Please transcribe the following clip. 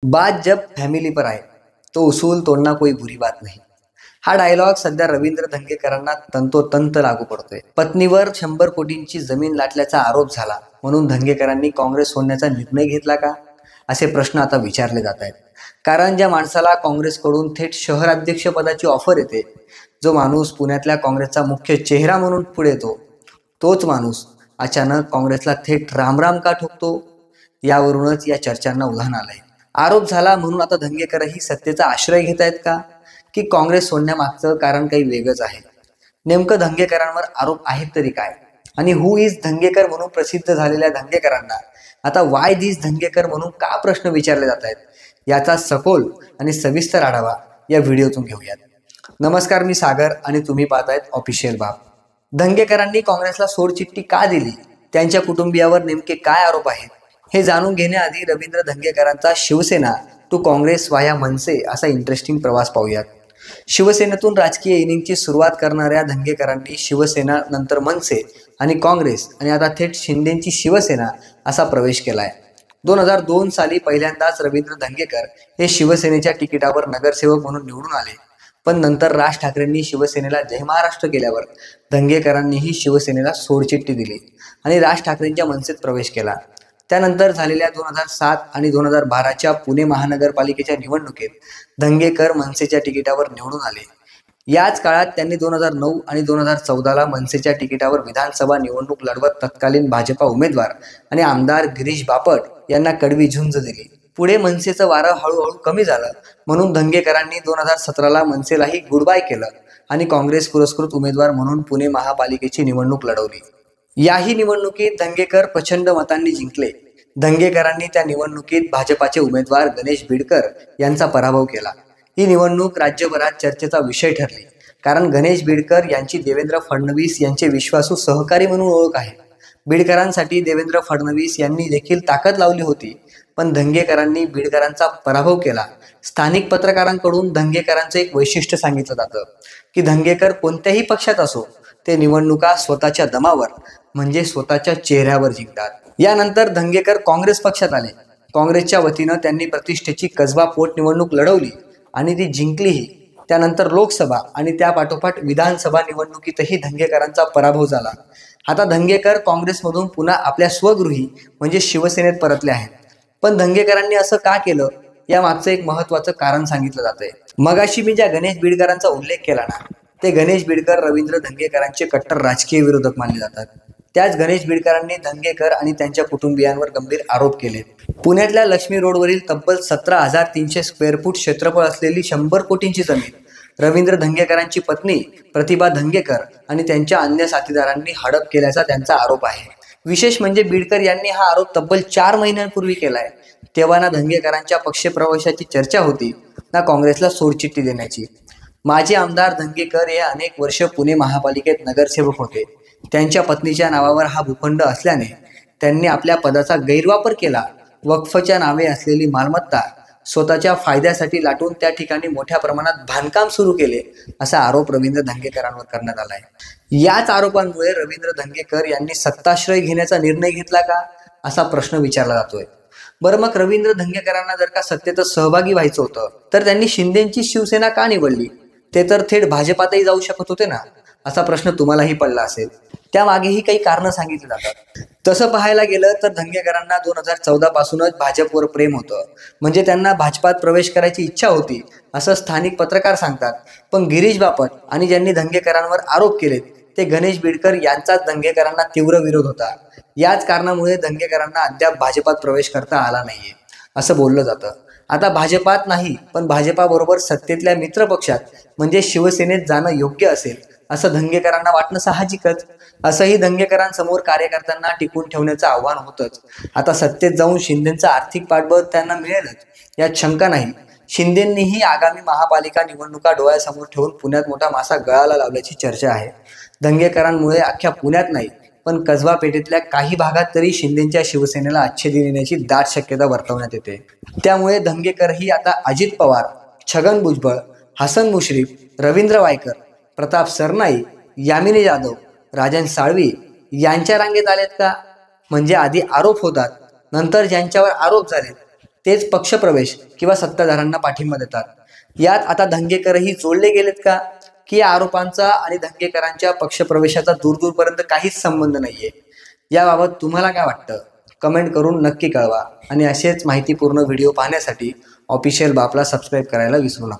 बात जब फॅमिली पर आए तो उसूल तोडना कोई बुरी बात नाही. हा डायलॉग सध्या रवींद्र धंगेकरांना तंतोतंत लागू पडतोय. पत्नीवर 100 कोटींची जमीन लाटल्याचा आरोप झाला म्हणून धंगेकरांनी काँग्रेस सोडण्याचा निर्णय घेतला का, असे प्रश्न आता विचारले जात आहेत. कारण ज्या माणसाला काँग्रेसकडून थेट शहराध्यक्ष पदाची ऑफर येते, जो माणूस पुण्यातल्या काँग्रेसचा मुख्य चेहरा म्हणून पुढे येतो, तोच माणूस अचानक काँग्रेसला थेट रामराम का ठोकतो, यावरूनच या चर्चांना उधाण आलंय. आरोप झाला म्हणून आता धंगेकरही सत्तेचा आश्रय घेत आहेत का, की काँग्रेस सोडण्यामागचं कारण काही वेगळंच आहे? नेमकं धंगेकरांवर आरोप आहेत तरी काय, आणि हु इज धंगेकर म्हणून प्रसिद्ध झालेल्या धंगेकरांना आता वाय दिस धंगेकर म्हणून का प्रश्न विचारले जात आहेत, याचा सखोल आणि सविस्तर आढावा या व्हिडिओतून घेऊयात. नमस्कार, मी सागर आणि तुम्ही पाहतायत ऑफिशियल बाब. धंगेकरांनी काँग्रेसला सोडचिठ्ठी का दिली, त्यांच्या कुटुंबियावर नेमके काय आरोप आहेत, हे जाणून घेण्याआधी रवींद्र धंगेकरांचा शिवसेना टू काँग्रेस वाया मनसे असा इंटरेस्टिंग प्रवास पाहूयात. शिवसेनेतून राजकीय इनिंगची सुरुवात करणाऱ्या धंगेकरांनी शिवसेना, नंतर मनसे आणि काँग्रेस आणि आता थेट शिंदेची शिवसेना असा प्रवेश केलाय. 2002 साली पहिल्यांदाच रवींद्र धंगेकर हे शिवसेनेच्या तिकिटावर नगरसेवक म्हणून निवडून आले. पण नंतर राज ठाकरेंनी शिवसेनेला जय महाराष्ट्र केल्यावर धंगेकरांनीही शिवसेनेला सोडचिठ्ठी दिली आणि राज ठाकरेंच्या मनसेत प्रवेश केला. त्यानंतर झालेल्या 2007 आणि 2012च्या पुणे महानगरपालिकेच्या निवडणुकीत धंगेकर मनसेच्या तिकिटावर निवडून आले. याच काळात त्यांनी 2009 आणि 2014ला मनसेच्या तिकिटावर विधानसभा निवडणूक लढवत तत्कालीन भाजपा उमेदवार आणि आमदार गिरीश बापट यांना कडवी झुंज दिली. पुढे मनसेचं वारं हळूहळू कमी झालं म्हणून धंगेकरांनी 2017ला मनसेलाही गुडबाय केलं आणि काँग्रेस पुरस्कृत उमेदवार म्हणून पुणे महापालिकेची निवडणूक लढवली. याही निवडणुकीत धंगेकर प्रचंड मतांनी जिंकले. धंगेकरांनी त्या निवडणुकीत भाजपाचे उमेदवार गणेश बिडकर यांचा पराभव केला. ही निवडणूक राज्यभरात चर्चेचा विषय ठरली, कारण गणेश बिडकर यांची देवेंद्र फडणवीस यांचे विश्वासू सहकारी म्हणून ओळख आहे. बिडकरांसाठी देवेंद्र फडणवीस यांनी देखील ताकद लावली होती, पण धंगेकरांनी बिडकरांचा पराभव केला. स्थानिक पत्रकारांकडून धंगेकरांचं एक वैशिष्ट्य सांगितलं जातं की धंगेकर कोणत्याही पक्षात असो, ते निवडणुका स्वतःच्या दमावर म्हणजे स्वतःच्या चेहऱ्यावर जिंकतात. यानंतर धंगेकर काँग्रेस पक्षात आले. काँग्रेसच्या वतीनं त्यांनी प्रतिष्ठेची कसबा पोटनिवडणूक लढवली आणि ती जिंकलीही. त्यानंतर लोकसभा आणि त्या पाठोपाठ विधानसभा निवडणुकीतही धंगेकरांचा पराभव झाला. आता धंगेकर काँग्रेसमधून पुन्हा आपल्या स्वगृही म्हणजे शिवसेनेत परतले आहेत. पण धंगेकरांनी असं का केलं, या मागचं एक महत्वाचं कारण सांगितलं जातंय. मगाशी मी ज्या गणेश बिडकरांचा उल्लेख केला ना, ते गणेश बिडकर रवींद्र धंगेकरांचे कट्टर राजकीय विरोधक मानले जातात. त्याच गणेश बिडकरांनी धंगेकर आणि त्यांच्या कुटुंबियांवर गंभीर आरोप केले. पुण्यातल्या लक्ष्मी रोडवरील तब्बल 17,300 स्क्वेअर फूट क्षेत्रफळ असलेली 100 कोटींची जमीन रवींद्र धंगेकरांची पत्नी प्रतिभा धंगेकर आणि त्यांच्या अन्य साथीदारांनी हडप केल्याचा त्यांचा आरोप आहे. विशेष म्हणजे बिडकर यांनी हा आरोप तब्बल 4 महिन्यांपूर्वी केलाय. तेव्हा ना धंगेकरांच्या पक्षप्रवेशाची चर्चा होती, ना काँग्रेसला सोडचिठ्ठी देण्याची. माजी आमदार धंगेकर हे अनेक वर्ष पुणे महापालिकेत नगरसेवक होते. त्यांच्या पत्नीच्या नावावर हा भूखंड असल्याने त्यांनी आपल्या पदाचा गैरवापर केला. वक्फच्या नावे असलेली मालमत्ता स्वतःच्या फायद्यासाठी लाटून त्या ठिकाणी मोठ्या प्रमाणात बांधकाम सुरू केले, असा आरोप रवींद्र धंगेकरांवर करण्यात आलाय. याच आरोपांमुळे रवींद्र धंगेकर यांनी सत्ताश्रय घेण्याचा निर्णय घेतला का, असा प्रश्न विचारला जातोय. बरं, मग रवींद्र धंगेकरांना जर का सत्तेत सहभागी व्हायचं होतं तर त्यांनी शिंदेची शिवसेना का निवडली? ते तर थेट भाजपातही जाऊ शकत होते ना, असा प्रश्न तुम्हालाही पडला असेल. त्यामागेही काही कारणं सांगितली जातात. तसं पाहायला गेलं तर धंगेकरांना 2014 पासूनच भाजपवर प्रेम होतं, म्हणजे त्यांना भाजपात प्रवेश करायची इच्छा होती, असं स्थानिक पत्रकार सांगतात. पण गिरीश बापट आणि ज्यांनी धंगेकरांवर आरोप केलेत ते गणेश बिडकर यांचाच धंगेकरांना तीव्र विरोध होता. याच कारणामुळे धंगेकरांना अद्याप भाजपात प्रवेश करता आला नाहीये, असं बोललं जातं. आता भाजपात नाही, पण भाजपाबरोबर सत्तेतल्या मित्रपक्षात म्हणजे शिवसेनेत जाणं योग्य असेल असं धंगेकरांना वाटणं साहजिकच. असंही धंगेकरांसमोर कार्यकर्त्यांना टिकून ठेवण्याचं आव्हान होतंच. आता सत्तेत जाऊन शिंदेचा आर्थिक पाठबळ त्यांना मिळेलच, यात शंका नाही. शिंदेंनीही आगामी महापालिका निवडणुका डोळ्यासमोर ठेवून पुण्यात मोठा मासा गळाला लावल्याची चर्चा आहे. धंगेकरांमुळे अख्ख्या पुण्यात नाही, पण कसबा पेठेतल्या काही भागात तरी शिंदेच्या शिवसेनेला अच्छे दिन येण्याची दाट शक्यता वर्तवण्यात येते. त्यामुळे धंगेकरही आता अजित पवार, छगन भुजबळ, हसन मुश्रीफ, रवींद्र वायकर, प्रताप सरनाईक, यामिनी जाधव, राजन साळवी यांच्या रांगेत आलेत का? म्हणजे आधी आरोप होतात, नंतर ज्यांच्यावर आरोप झाले तेच पक्षप्रवेश किंवा सत्ताधाऱ्यांना पाठिंबा देतात. यात आता धंगेकरही जोडले गेलेत का, की या आरोपांचा आणि धंगेकरांच्या पक्षप्रवेशाचा दूरपर्यंत काहीच संबंध नाहीये? याबाबत तुम्हाला काय वाटतं? कमेंट करून नक्की कळवा आणि असेच माहितीपूर्ण व्हिडिओ पाहण्यासाठी ऑफिशियल बापला सबस्क्राईब करायला विसरू नका.